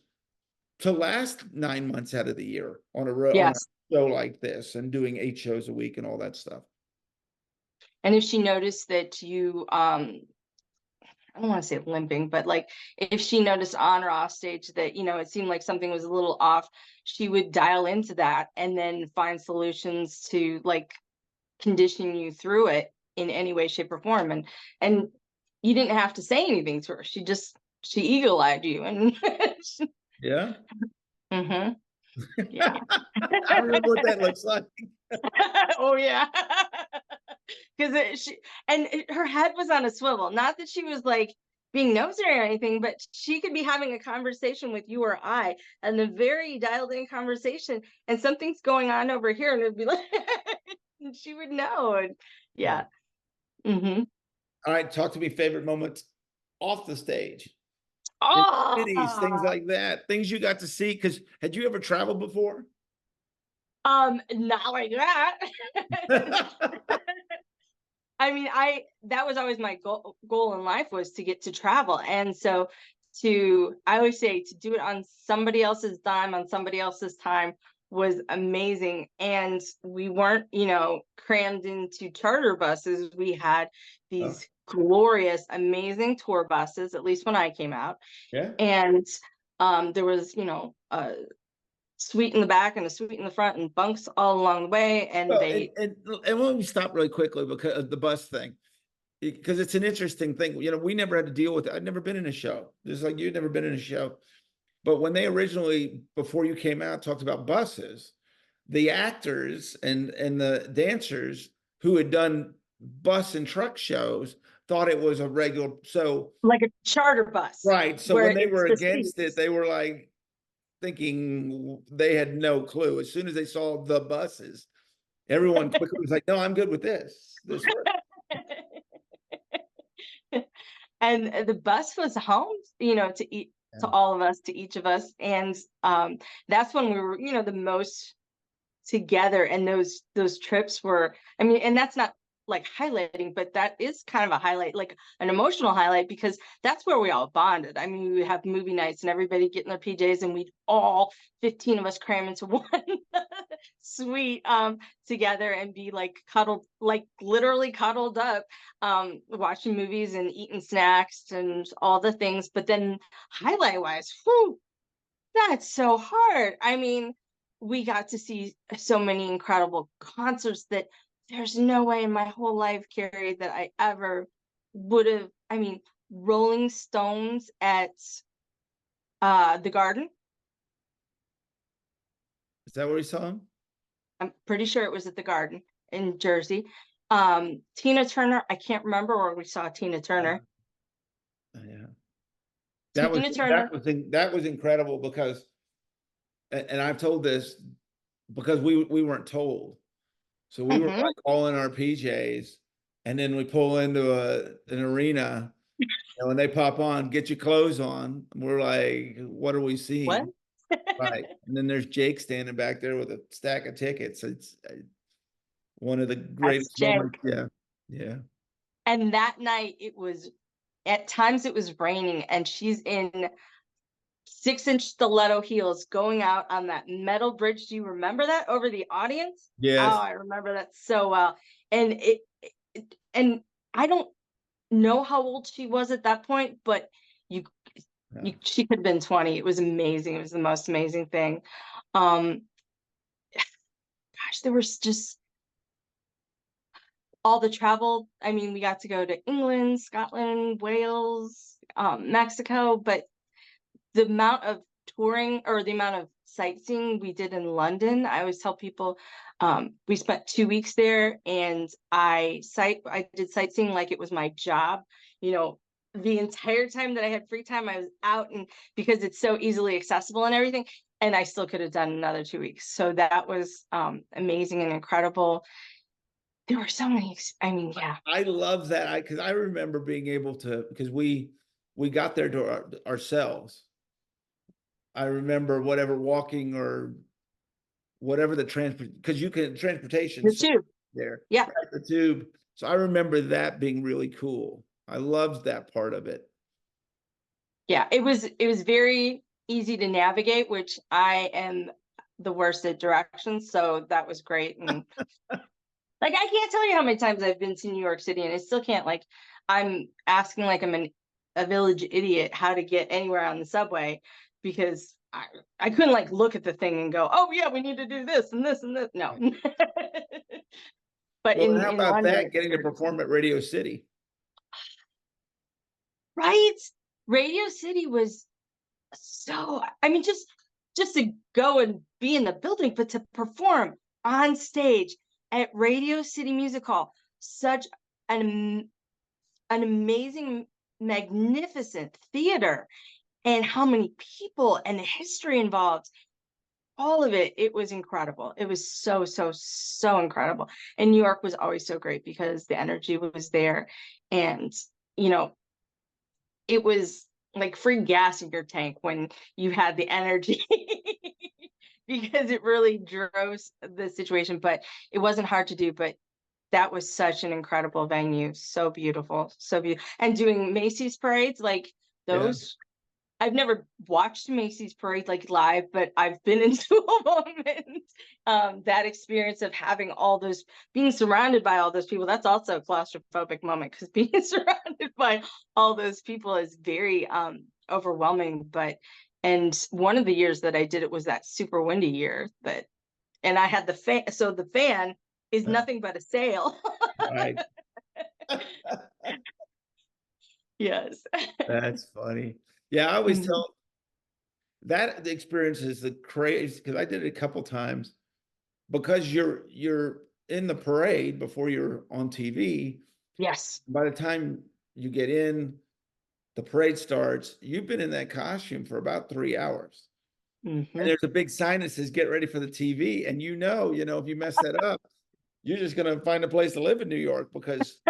to last 9 months out of the year on a Yes. show like this and doing 8 shows a week and all that stuff. And if she noticed that you, I don't want to say limping, but like if she noticed on or off stage that, it seemed like something was a little off, she would dial into that and then find solutions to like condition you through it in any way, shape, or form. And you didn't have to say anything to her. She eagle-eyed you and Yeah. mm-hmm. Yeah. I remember what that looks like. Oh yeah. Because her head was on a swivel. Not that she was like being nosy or anything, but she could be having a conversation with you or I, and a very dialed in conversation, and something's going on over here, and it'd be like, and she would know. And yeah. Mm-hmm. All right, talk to me favorite moments off the stage. Cities, things Oh, like that, things you got to see. Because had you ever traveled before? not like that. I mean, that was always my goal in life, was to get to travel. And so I always say, to do it on somebody else's dime, on somebody else's time, was amazing. And we weren't, crammed into charter buses. We had Oh, these glorious, amazing tour buses, at least when I came out. yeah. And there was, a suite in the back and a suite in the front and bunks all along the way. And Well, they, and let me stop really quickly because of the bus thing, because it's an interesting thing. We never had to deal with it. I'd never been in a show, just like you'd never been in a show. But when they originally, before you came out, talked about buses, the actors and the dancers who had done bus and truck shows thought it was a regular. So like a charter bus, right. So where when they it's were the against it, seats. they were like thinking, they had no clue. As soon as they saw the buses, everyone quickly was like, "No, I'm good with this. This works." And the bus was home, to Yeah. all of us, to each of us. And that's when we were, the most together. And those trips were, I mean, and that's not like highlighting, but that is kind of a highlight, like an emotional highlight, because that's where we all bonded. I mean, we would have movie nights and everybody get in their PJs, and we'd all 15 of us cram into one suite together and be like cuddled, like literally cuddled up, watching movies and eating snacks and all the things. But then highlight wise, whew, that's so hard. I mean, we got to see so many incredible concerts that there's no way in my whole life, Carey, that I ever would have. I mean, Rolling Stones at the Garden. Is that where we saw him? I'm pretty sure it was at the Garden in Jersey. Tina Turner, I can't remember where we saw Tina Turner. Yeah. Tina Turner. That was incredible because, and I've told this because we weren't told. So we were Mhm. like all in our PJs, and then we pull into an arena, and when they pop on, get your clothes on, we're like, what are we What? seeing? Right. And then there's Jake standing back there with a stack of tickets. It's one of the That's greatest Jake. moments. Yeah. Yeah. And that night, at times it was raining, and she's in 6-inch stiletto heels going out on that metal bridge. Do you remember that, over the audience? Oh, Yes. I remember that so well. And and I don't know how old she was at that point, but you, Yeah. she could have been 20. It was amazing. It was the most amazing thing. Um, Gosh, there was just all the travel. I mean, we got to go to England, Scotland, Wales, Mexico, but the amount of touring, or the amount of sightseeing we did in London, I always tell people, we spent 2 weeks there, and I did sightseeing like it was my job. The entire time that I had free time, I was out, and because it's so easily accessible and everything, and I still could have done another 2 weeks. So that was amazing and incredible. there were so many, I mean, yeah. I love that. Because I remember being able to, because we got there to ourselves. I remember whatever walking or whatever the transport, because you can transportation The tube. there, Yeah. right, the tube. So I remember that being really cool. I loved that part of it. Yeah, it was very easy to navigate, which I am the worst at directions, so that was great. And like, I can't tell you how many times I've been to New York City and I still can't, like, I'm asking like a village idiot how to get anywhere on the subway because I couldn't like look at the thing and go, oh yeah, we need to do this and this and this. No. But Well, in how about London, that? Getting to perform at Radio City. right? Radio City was so, I mean, just to go and be in the building, but to perform on stage at Radio City Music Hall, such an an amazing, magnificent theater, and how many people and the history involved, all of it, it was incredible. It was so, so, so incredible. And New York was always so great because the energy was there. And, you know, it was like free gas in your tank when you had the energy because it really drove the situation. But it wasn't hard to do. But that was such an incredible venue. So beautiful. So beautiful. And doing Macy's parades, like Yeah. those, I've never watched Macy's parade like live, but I've been into a moment. That experience of having all those, being surrounded by all those people, that's also a claustrophobic moment because being surrounded by all those people is very overwhelming. But and one of the years that I did it was that super windy year that, and I had the fan, so the fan is nothing but a sail. Right. Yes. That's funny. Yeah, I always Mhm. tell that the experience is the crazy because I did it a couple times because you're in the parade before you're on TV. Yes. By the time you get in, the parade starts, you've been in that costume for about 3 hours. And Hmm. there's a big sign that says get ready for the TV. And if you mess that up, you're just gonna find a place to live in New York because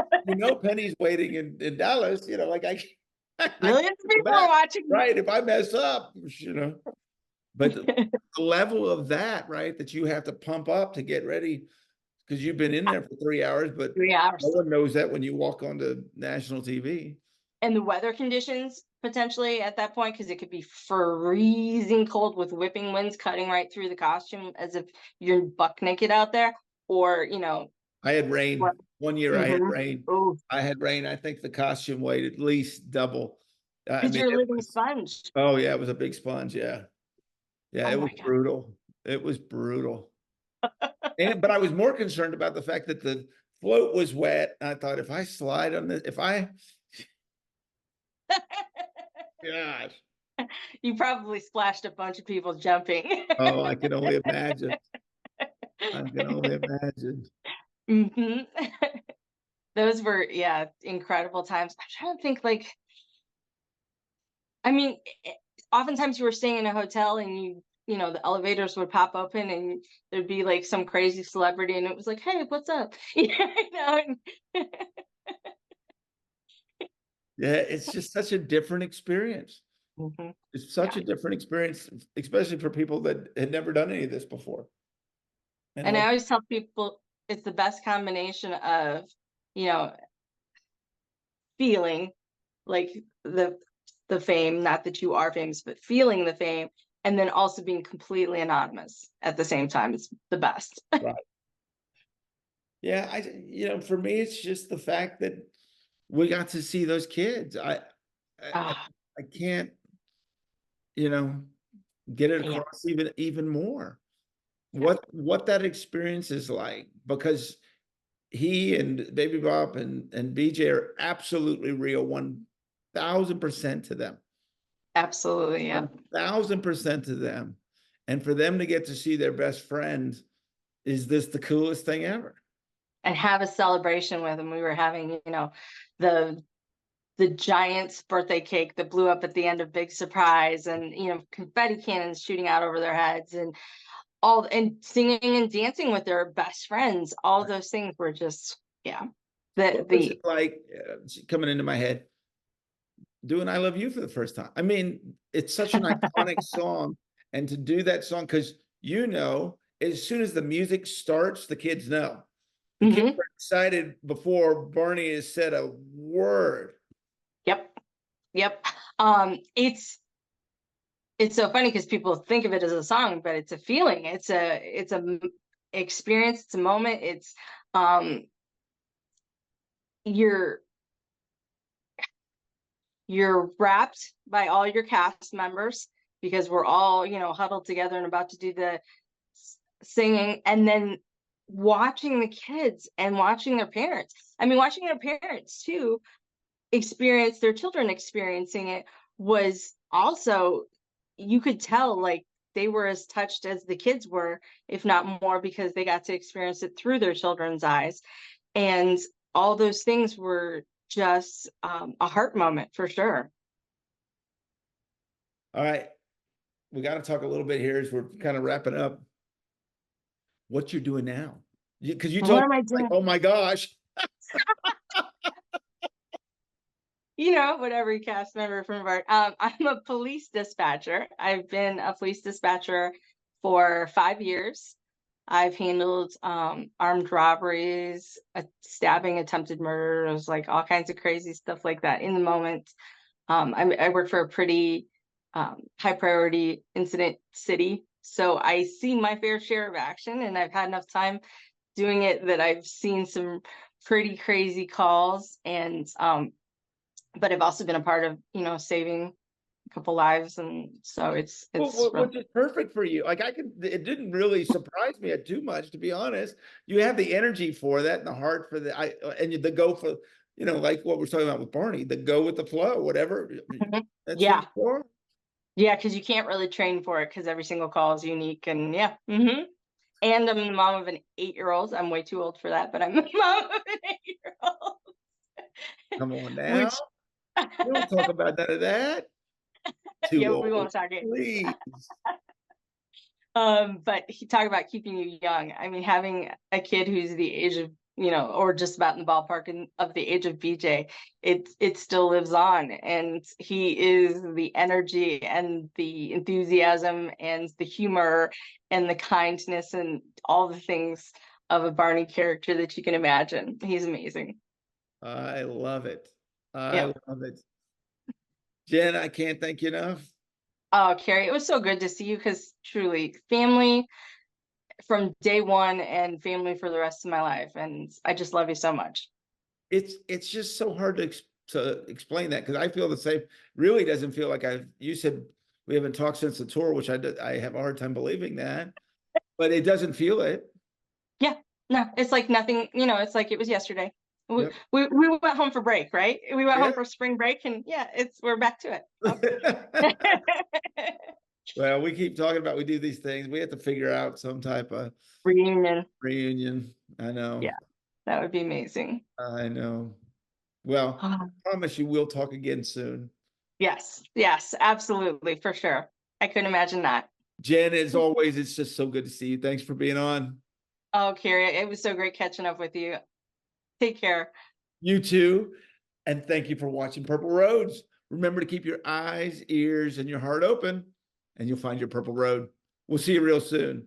Penny's waiting in Dallas, like I can't Millions of go people are back. watching. Right. If I mess up, but the level of that, right, that you have to pump up to get ready because you've been in there for 3 hours, but 3 hours. no one knows that when you walk onto national TV. And the weather conditions potentially at that point, because it could be freezing cold with whipping winds cutting right through the costume as if you're buck naked out there, or I had rain. what? 1 year I had Mm-hmm. rain. Oh, I had rain. I think the costume weighed at least double. I because mean, you're a it living was, sponge. oh yeah, it was a big sponge. Yeah. Yeah, Oh it my was God. brutal. It was brutal. But I was more concerned about the fact that the float was wet. I thought if I slide on this, gosh, You probably splashed a bunch of people jumping. oh, I can only imagine. I can only imagine. Hmm. Those were, yeah, incredible times. I'm trying to think, like, I mean, oftentimes you were staying in a hotel and the elevators would pop open and there'd be like some crazy celebrity and it was like, hey, what's up? Yeah, it's just such a different experience. Mhm. It's such Yeah. a different experience, especially for people that had never done any of this before. And And I like, always tell people it's the best combination of, you know, feeling like the fame, not that you are famous, but feeling the fame, and then also being completely anonymous at the same time. It's the best. right. Yeah, for me, it's just the fact that we got to see those kids. I, Ah, I can't, you know, get it yeah, across even more yeah, what that experience is like because he and Baby Bop and BJ are absolutely real, 1,000% to them, absolutely, yeah. 1,000% to them, and for them to get to see their best friend is this the coolest thing ever. And have a celebration with them. We were having, the Giants birthday cake that blew up at the end of Big Surprise, and confetti cannons shooting out over their heads, and all and singing and dancing with their best friends. All those things were just, yeah. What was it like coming into my head doing I Love You for the first time? I mean, it's such an iconic song. And to do that song, because as soon as the music starts, the kids know. The kids Mhm. are excited before Barney has said a word. Yep. Yep. It's so funny because people think of it as a song, but it's a feeling. It's a experience. It's a moment. It's um you're you're wrapped by all your cast members because we're all, huddled together and about to do the singing, and then watching the kids and watching their parents. I mean, watching their parents too experience their children experiencing it was also, you could tell, like, they were as touched as the kids were, if not more, because they got to experience it through their children's eyes. And all those things were just a heart moment for sure. All right. We got to talk a little bit here as we're kind of wrapping up. What you're doing now? Because you told What am me, I like, doing? oh my gosh. What every cast member from Bart. I'm a police dispatcher. I've been a police dispatcher for 5 years. I've handled armed robberies, stabbing, attempted murders, like all kinds of crazy stuff like that in the moment. I work for a pretty high priority incident city, so I see my fair share of action, and I've had enough time doing it that I've seen some pretty crazy calls, and but I've also been a part of, saving a couple lives, and so it's Well, which is perfect for you. Like it didn't really surprise me too much, to be honest. You have the energy for that and the heart for and the go for, like what we're talking about with Barney, the go with the flow, whatever. Mhm. That's who Yeah, you are. yeah, because you can't really train for it because every single call is unique, and yeah. And I'm the mom of an 8-year-old. I'm way too old for that, but I'm the mom of an 8-year-old. Come on now. Which We don't talk about none of that. yeah, Too we old. won't talk it. Please. But he talk about keeping you young. I mean, having a kid who's the age of, or just about in the ballpark of the age of BJ, it still lives on, and he is the energy and the enthusiasm and the humor and the kindness and all the things of a Barney character that you can imagine. He's amazing. I love it. I Yeah. love it. Jen, I can't thank you enough. Oh, Carey, it was so good to see you because truly family from day one and family for the rest of my life. And I just love you so much. It's just so hard to explain that because I feel the same. Really doesn't feel like you said we haven't talked since the tour, which I have a hard time believing that, but it doesn't feel it. Yeah, no, it's like nothing, it's like it was yesterday. We, Yep. we went home for break, right? We went Yeah. home for spring break, and yeah, we're back to it. Well, we keep talking about we do these things. We have to figure out some type of Reunion. reunion. I know. Yeah, that would be amazing. I know. Well, promise you we'll talk again soon. Yes, yes, absolutely, for sure. I couldn't imagine that. Jen, as always, it's just so good to see you. Thanks for being on. Oh, Carrie, it was so great catching up with you. Take care. You too. And thank you for watching Purple Roads. Remember to keep your eyes, ears, and your heart open, and you'll find your purple road. We'll see you real soon.